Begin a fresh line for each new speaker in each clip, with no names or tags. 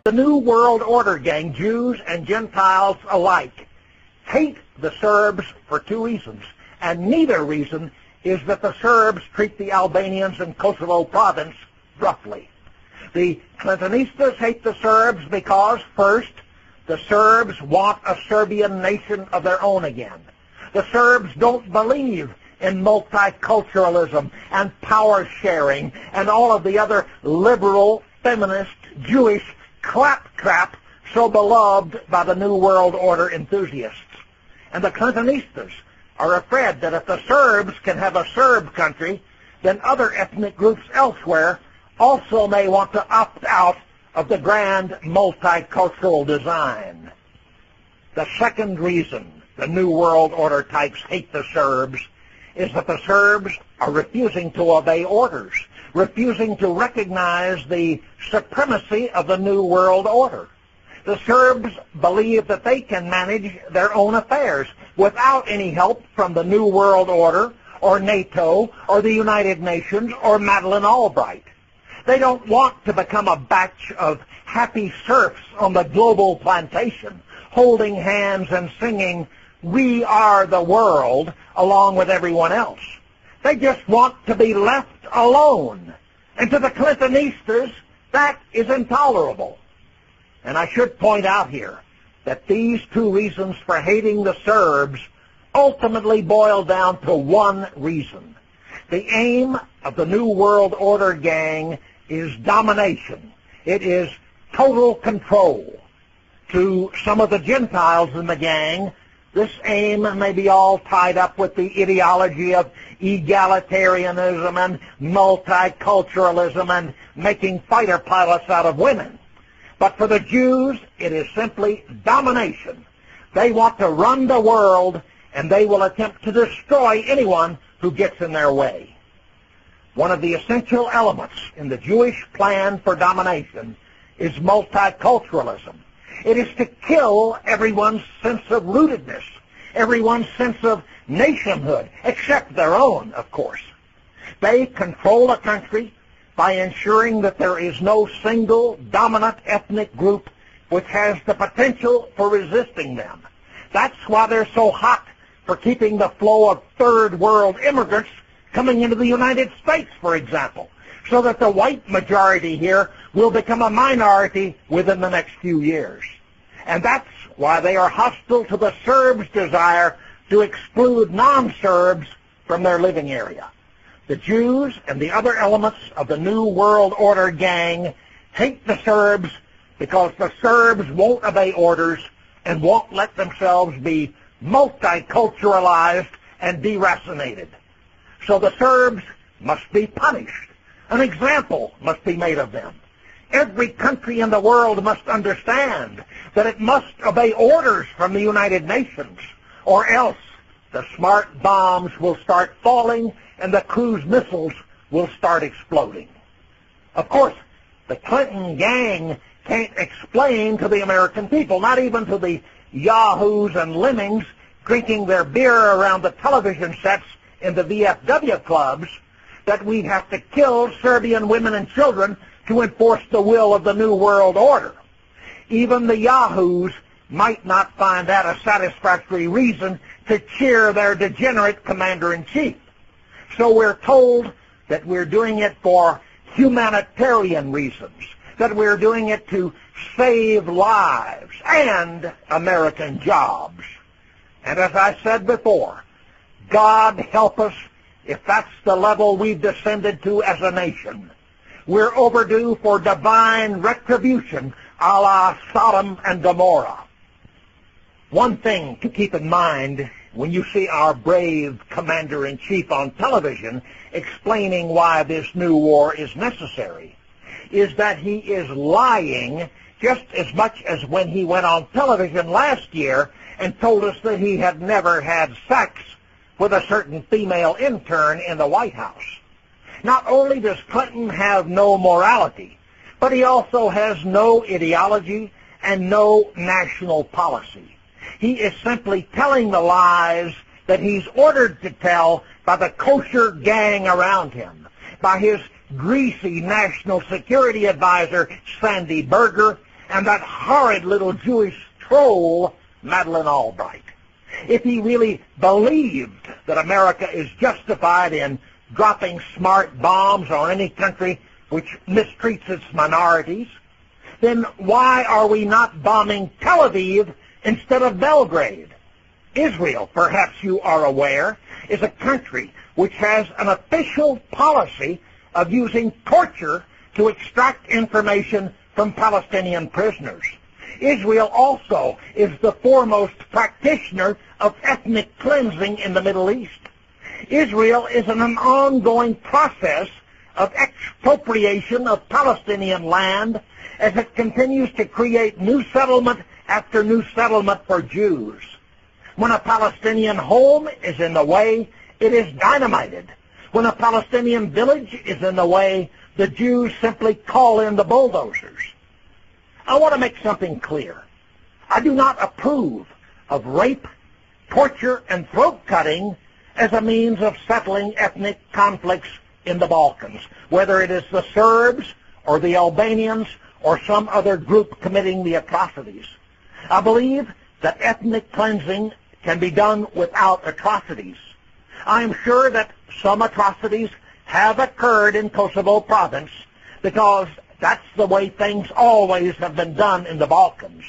The New World Order gang, Jews and Gentiles alike, hate the Serbs for two reasons, and neither reason is that the Serbs treat the Albanians in Kosovo province roughly. The Clintonistas hate the Serbs because, first, the Serbs want a Serbian nation of their own again. The Serbs don't believe in multiculturalism and power sharing and all of the other liberal, feminist, Jewish claptrap so beloved by the New World Order enthusiasts. And the Clintonistas are afraid that if the Serbs can have a Serb country, then other ethnic groups elsewhere also may want to opt out of the grand multicultural design. The second reason the New World Order types hate the Serbs is that the Serbs are refusing to obey orders, refusing to recognize the supremacy of the New World Order. The Serbs believe that they can manage their own affairs without any help from the New World Order or NATO or the United Nations or Madeleine Albright. They don't want to become a batch of happy serfs on the global plantation, holding hands and singing, "We are the world," along with everyone else. They just want to be left alone. And to the Clintonistas, that is intolerable. And I should point out here that these two reasons for hating the Serbs ultimately boil down to one reason. The aim of the New World Order gang is domination. It is total control. To some of the Gentiles in the gang, this aim may be all tied up with the ideology of egalitarianism and multiculturalism and making fighter pilots out of women. But for the Jews, it is simply domination. They want to run the world, and they will attempt to destroy anyone who gets in their way. One of the essential elements in the Jewish plan for domination is multiculturalism. It is to kill everyone's sense of rootedness, everyone's sense of nationhood, except their own, of course. They control a country by ensuring that there is no single dominant ethnic group which has the potential for resisting them. That's why they're so hot for keeping the flow of third world immigrants coming into the United States, for example, so that the white majority here will become a minority within the next few years. And that's why they are hostile to the Serbs' desire to exclude non-Serbs from their living area. The Jews and the other elements of the New World Order gang hate the Serbs because the Serbs won't obey orders and won't let themselves be multiculturalized and deracinated. So the Serbs must be punished. An example must be made of them. Every country in the world must understand that it must obey orders from the United Nations, or else the smart bombs will start falling and the cruise missiles will start exploding. Of course, the Clinton gang can't explain to the American people, not even to the yahoos and lemmings drinking their beer around the television sets in the VFW clubs, that we have to kill Serbian women and children to enforce the will of the New World Order. Even the yahoos might not find that a satisfactory reason to cheer their degenerate commander-in-chief. So we're told that we're doing it for humanitarian reasons, that we're doing it to save lives and American jobs. And as I said before, God help us if that's the level we've descended to as a nation. We're overdue for divine retribution a la Sodom and Gomorrah. One thing to keep in mind when you see our brave commander-in-chief on television explaining why this new war is necessary is that he is lying just as much as when he went on television last year and told us that he had never had sex with a certain female intern in the White House. Not only does Clinton have no morality, but he also has no ideology and no national policy. He is simply telling the lies that he's ordered to tell by the kosher gang around him, by his greasy national security advisor, Sandy Berger, and that horrid little Jewish troll, Madeleine Albright. If he really believed that America is justified in dropping smart bombs on any country which mistreats its minorities, then why are we not bombing Tel Aviv instead of Belgrade? Israel, perhaps you are aware, is a country which has an official policy of using torture to extract information from Palestinian prisoners. Israel also is the foremost practitioner of ethnic cleansing in the Middle East. Israel is in an ongoing process of expropriation of Palestinian land as it continues to create new settlement after new settlement for Jews. When a Palestinian home is in the way, it is dynamited. When a Palestinian village is in the way, the Jews simply call in the bulldozers. I want to make something clear. I do not approve of rape, torture, and throat-cutting as a means of settling ethnic conflicts in the Balkans, whether it is the Serbs or the Albanians or some other group committing the atrocities. I believe that ethnic cleansing can be done without atrocities. I am sure that some atrocities have occurred in Kosovo province because that's the way things always have been done in the Balkans.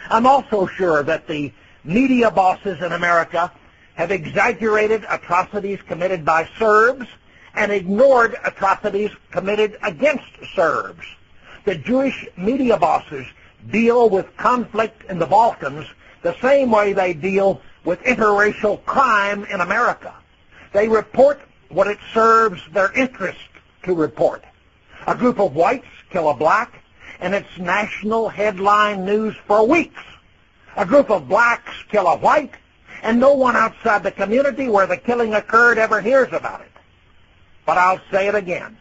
I'm also sure that the media bosses in America have exaggerated atrocities committed by Serbs and ignored atrocities committed against Serbs. The Jewish media bosses deal with conflict in the Balkans the same way they deal with interracial crime in America. They report what it serves their interest to report. A group of whites kill a black, and it's national headline news for weeks. A group of blacks kill a white, and no one outside the community where the killing occurred ever hears about it. But I'll say it again.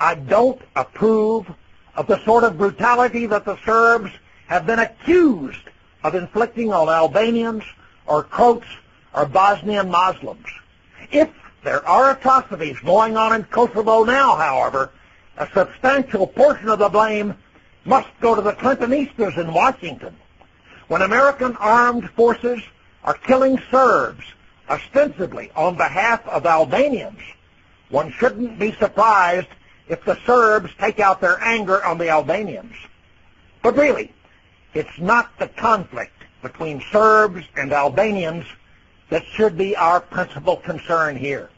I don't approve of the sort of brutality that the Serbs have been accused of inflicting on Albanians or Croats or Bosnian Muslims. If there are atrocities going on in Kosovo now, however, a substantial portion of the blame must go to the Clintonistas in Washington. When American armed forces are killing Serbs, ostensibly on behalf of Albanians, one shouldn't be surprised if the Serbs take out their anger on the Albanians. But really, it's not the conflict between Serbs and Albanians that should be our principal concern here.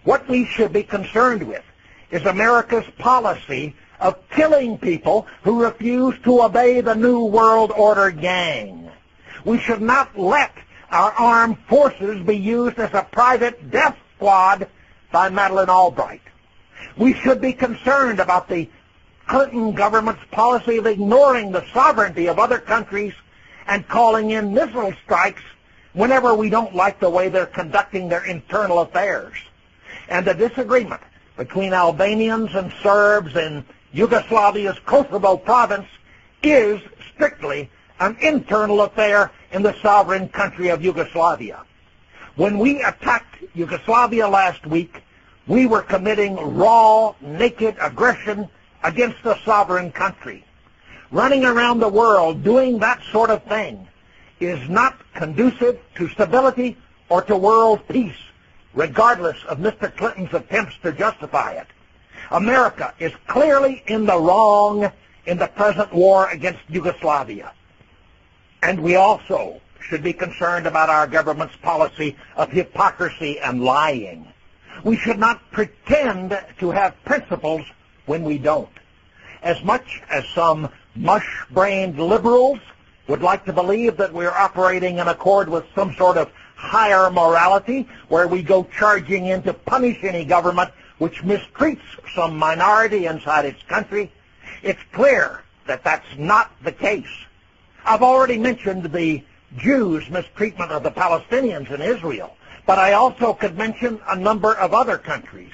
What we should be concerned with is America's policy of killing people who refuse to obey the New World Order gang. We should not let our armed forces be used as a private death squad by Madeleine Albright. We should be concerned about the Clinton government's policy of ignoring the sovereignty of other countries and calling in missile strikes whenever we don't like the way they're conducting their internal affairs. And the disagreement between Albanians and Serbs in Yugoslavia's Kosovo province is strictly an internal affair in the sovereign country of Yugoslavia. When we attacked Yugoslavia last week, we were committing raw, naked aggression against a sovereign country. Running around the world doing that sort of thing is not conducive to stability or to world peace, regardless of Mr. Clinton's attempts to justify it. America is clearly in the wrong in the present war against Yugoslavia. And we also should be concerned about our government's policy of hypocrisy and lying. We should not pretend to have principles when we don't. As much as some mush-brained liberals would like to believe that we're operating in accord with some sort of higher morality where we go charging in to punish any government which mistreats some minority inside its country, it's clear that that's not the case. I've already mentioned the Jews' mistreatment of the Palestinians in Israel, but I also could mention a number of other countries.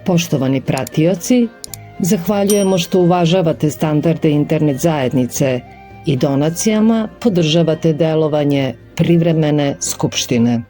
Poštovani pratioci, zahvaljujemo što uvažavate standarde internet zajednice i donacijama podržavate delovanje privremene skupštine.